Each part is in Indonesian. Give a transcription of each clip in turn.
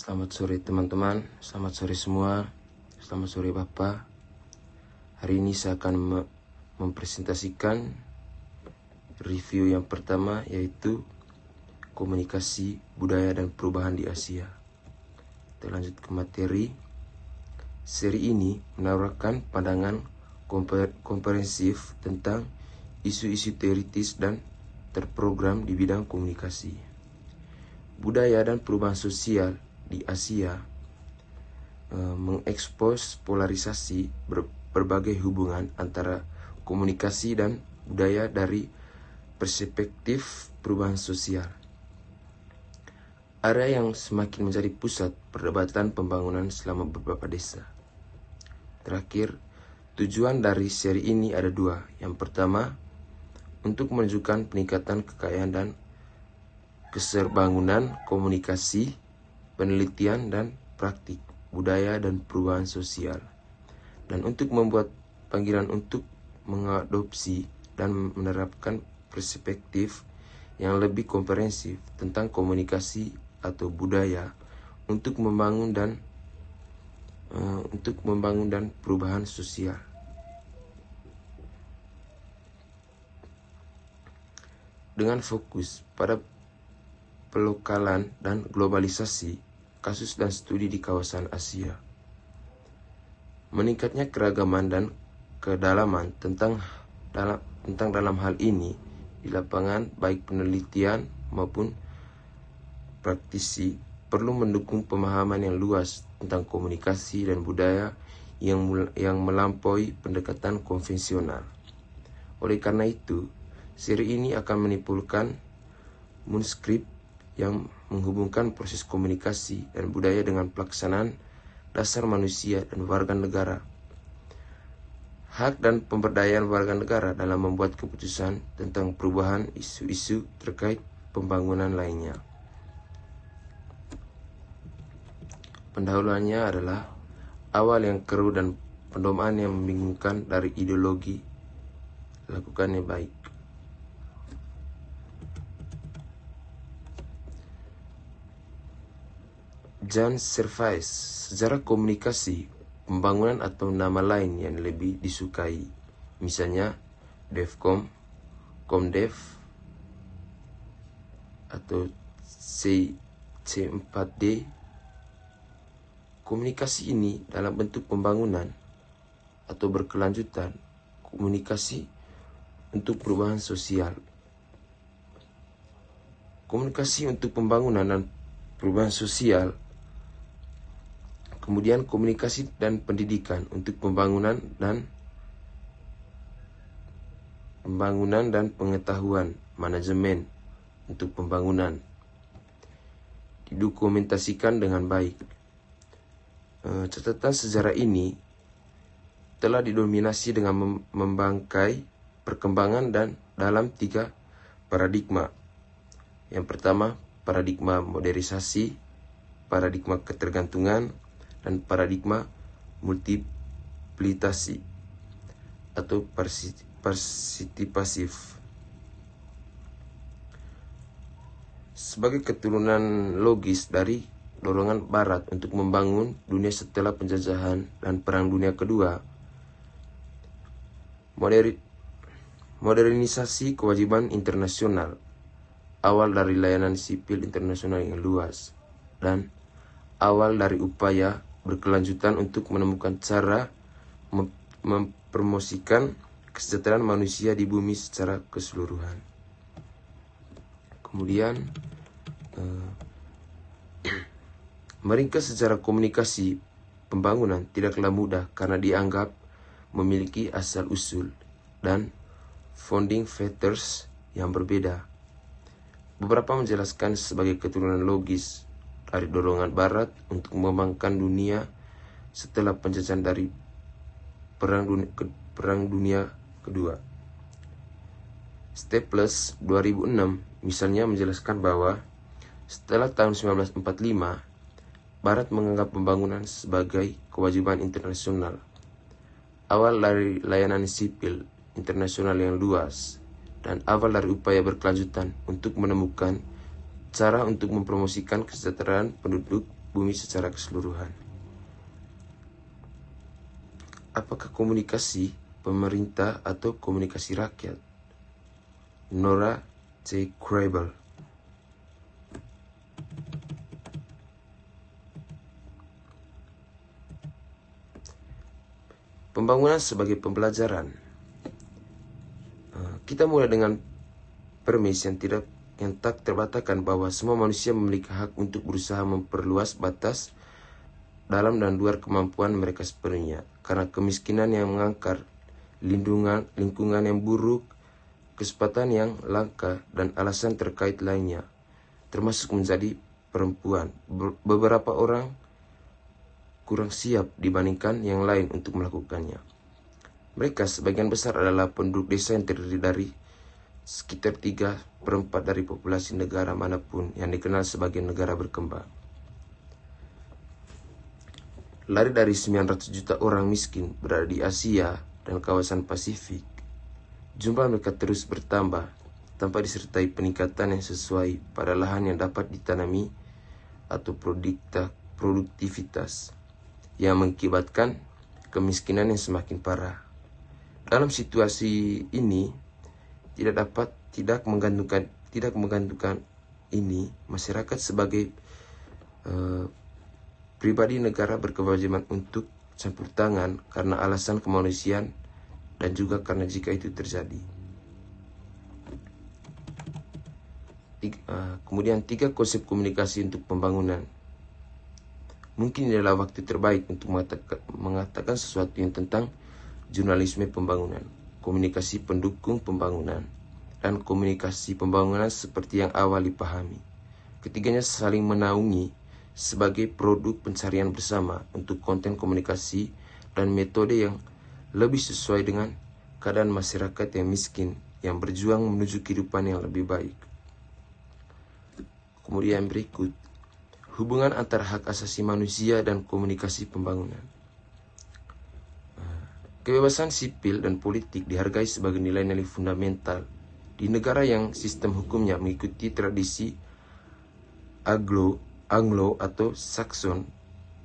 Selamat sore teman-teman, selamat sore semua, selamat sore Bapak. Hari ini saya akan mempresentasikan review yang pertama, yaitu komunikasi, budaya, dan perubahan di Asia. Kita lanjut ke materi. Seri ini menawarkan pandangan komprehensif tentang isu-isu teoritis dan terprogram di bidang komunikasi. Budaya dan perubahan sosial di Asia mengekspos polarisasi berbagai hubungan antara komunikasi dan budaya dari perspektif perubahan sosial. Area yang semakin menjadi pusat perdebatan pembangunan selama beberapa desa. Terakhir, tujuan dari seri ini ada dua. Yang pertama, untuk menunjukkan peningkatan kekayaan dan keserbangunan komunikasi, penelitian dan praktik, budaya dan perubahan sosial. Dan untuk membuat panggilan untuk mengadopsi dan menerapkan perspektif yang lebih komprehensif tentang komunikasi atau budaya untuk membangun dan perubahan sosial. Dengan fokus pada pelokalan dan globalisasi, kasus dan studi di kawasan Asia. Meningkatnya keragaman dan kedalaman tentang dalam hal ini di lapangan, baik penelitian maupun praktisi perlu mendukung pemahaman yang luas tentang komunikasi dan budaya yang melampaui pendekatan konvensional. Oleh karena itu, seri ini akan menimbulkan manuskrip yang menghubungkan proses komunikasi dan budaya dengan pelaksanaan dasar manusia dan warga negara, hak dan pemberdayaan warga negara dalam membuat keputusan tentang perubahan isu-isu terkait pembangunan lainnya. Pendahuluannya adalah awal yang keruh dan pendomaan yang membingungkan dari ideologi lakukannya baik. Jan Servais, sejarah komunikasi, pembangunan atau nama lain yang lebih disukai, misalnya DEFCOM, COMDEF, atau C4D. Komunikasi ini dalam bentuk pembangunan atau berkelanjutan, komunikasi untuk perubahan sosial. Komunikasi untuk pembangunan dan perubahan sosial. Kemudian komunikasi dan pendidikan untuk pembangunan dan pengetahuan, manajemen untuk pembangunan. Didokumentasikan dengan baik. Catatan sejarah ini telah didominasi dengan membangkai perkembangan dan dalam 3 paradigma. Yang pertama, paradigma modernisasi, paradigma ketergantungan, dan paradigma multiplikasi atau partisipasif. Sebagai keturunan logis dari dorongan Barat untuk membangun dunia setelah penjajahan dan Perang Dunia Kedua, modernisasi kewajiban internasional, awal dari layanan sipil internasional yang luas, dan awal dari upaya berkelanjutan untuk menemukan cara mempromosikan kesejahteraan manusia di bumi secara keseluruhan. Kemudian meringkas sejarah komunikasi pembangunan tidaklah mudah karena dianggap memiliki asal-usul dan founding fathers yang berbeda. Beberapa menjelaskan sebagai keturunan logis dari dorongan Barat untuk mengembangkan dunia setelah penjajahan dari Perang Dunia Kedua. Staples 2006 misalnya menjelaskan bahwa setelah tahun 1945, Barat menganggap pembangunan sebagai kewajiban internasional, awal dari layanan sipil internasional yang luas, dan awal dari upaya berkelanjutan untuk menemukan cara untuk mempromosikan kesejahteraan penduduk bumi secara keseluruhan. Apakah komunikasi pemerintah atau komunikasi rakyat? Nora C. Kreibel. Pembangunan sebagai pembelajaran. Kita mulai dengan premis yang tak terbatalkan bahwa semua manusia memiliki hak untuk berusaha memperluas batas dalam dan luar kemampuan mereka sepenuhnya. Karena kemiskinan yang mengangkar, lingkungan yang buruk, kesempatan yang langka, dan alasan terkait lainnya, termasuk menjadi perempuan. Beberapa orang kurang siap dibandingkan yang lain untuk melakukannya. Mereka sebagian besar adalah penduduk desa yang terdiri dari sekitar 3/4 dari populasi negara manapun yang dikenal sebagai negara berkembang. Lebih dari 900 juta orang miskin berada di Asia dan kawasan Pasifik. Jumlah mereka terus bertambah tanpa disertai peningkatan yang sesuai pada lahan yang dapat ditanami atau produktivitas, yang mengakibatkan kemiskinan yang semakin parah. Dalam situasi ini, tidak menggantungkan ini, masyarakat sebagai pribadi negara berkewajiban untuk campur tangan karena alasan kemanusiaan dan juga karena jika itu terjadi. Kemudian 3 konsep komunikasi untuk pembangunan. Mungkin ini adalah waktu terbaik untuk mengatakan sesuatu yang tentang jurnalisme pembangunan, komunikasi pendukung pembangunan, dan komunikasi pembangunan seperti yang awal dipahami. Ketiganya saling menaungi sebagai produk pencarian bersama untuk konten komunikasi dan metode yang lebih sesuai dengan keadaan masyarakat yang miskin yang berjuang menuju kehidupan yang lebih baik. Kemudian berikut, hubungan antara hak asasi manusia dan komunikasi pembangunan. Kebebasan sipil dan politik dihargai sebagai nilai-nilai fundamental di negara yang sistem hukumnya mengikuti tradisi Anglo atau Saxon.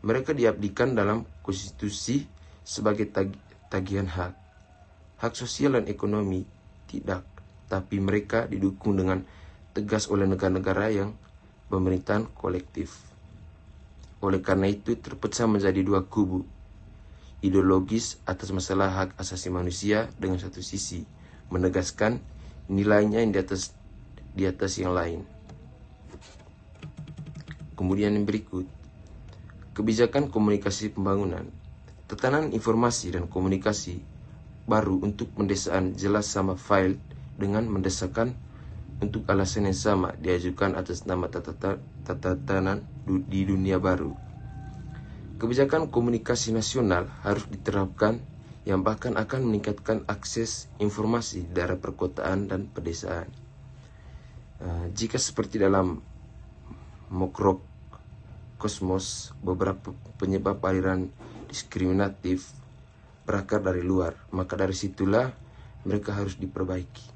Mereka diabdikan dalam konstitusi sebagai tagihan hak. Hak sosial dan ekonomi tidak, tapi mereka didukung dengan tegas oleh negara-negara yang pemerintahan kolektif. Oleh karena itu terpecah menjadi 2 kubu ideologis atas masalah hak asasi manusia dengan satu sisi menegaskan nilainya yang di atas yang lain. Kemudian yang berikut, kebijakan komunikasi pembangunan. Tatanan informasi dan komunikasi baru untuk mendesaan jelas sama file dengan mendesakan untuk alasan yang sama diajukan atas nama tatanan di dunia baru. Kebijakan komunikasi nasional harus diterapkan yang bahkan akan meningkatkan akses informasi di daerah perkotaan dan pedesaan. Jika seperti dalam Mikrokosmos, beberapa penyebab aliran diskriminatif berakar dari luar, maka dari situlah mereka harus diperbaiki.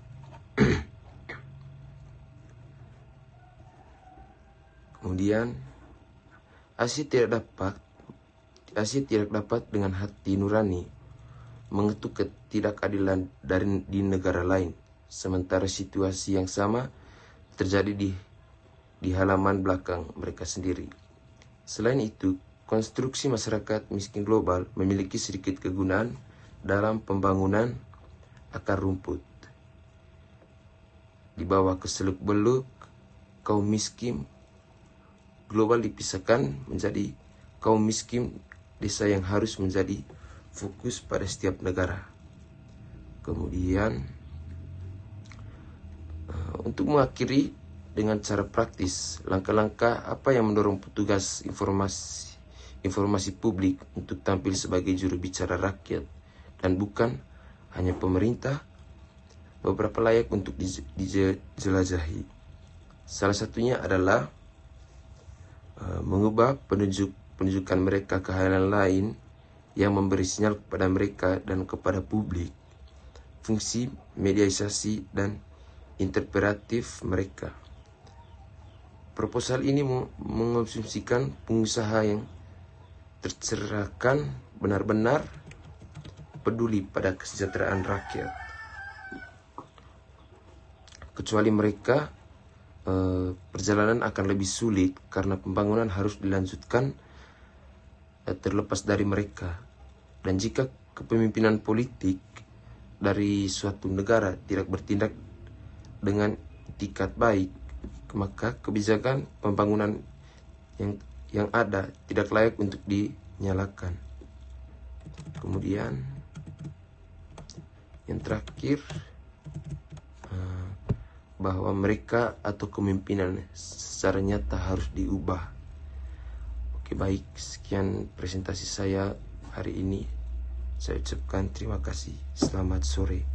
Kemudian, Asia tidak dapat dengan hati nurani mengetuk ketidakadilan di negara lain, sementara situasi yang sama terjadi di halaman belakang mereka sendiri. Selain itu, konstruksi masyarakat miskin global memiliki sedikit kegunaan dalam pembangunan akar rumput. Di bawah keseluk-beluk kaum miskin global dipisahkan menjadi kaum miskin desa yang harus menjadi fokus pada setiap negara. Kemudian, untuk mengakhiri dengan cara praktis, langkah-langkah apa yang mendorong petugas informasi publik untuk tampil sebagai juru bicara rakyat dan bukan hanya pemerintah, beberapa layak untuk dijelajahi. Salah satunya adalah mengubah penunjukan mereka ke hal lain yang memberi sinyal kepada mereka dan kepada publik fungsi mediasi dan interpretatif mereka. Proposal ini mengonsumsikan pengusaha yang tercerahkan benar-benar peduli pada kesejahteraan rakyat. Kecuali mereka, perjalanan akan lebih sulit karena pembangunan harus dilanjutkan terlepas dari mereka. Dan jika kepemimpinan politik dari suatu negara tidak bertindak dengan itikat baik, maka kebijakan pembangunan yang ada tidak layak untuk dinyalakan. Kemudian yang terakhir, bahwa mereka atau kepemimpinan secara nyata harus diubah. Oke, baik, sekian presentasi saya hari ini. Saya ucapkan terima kasih. Selamat sore.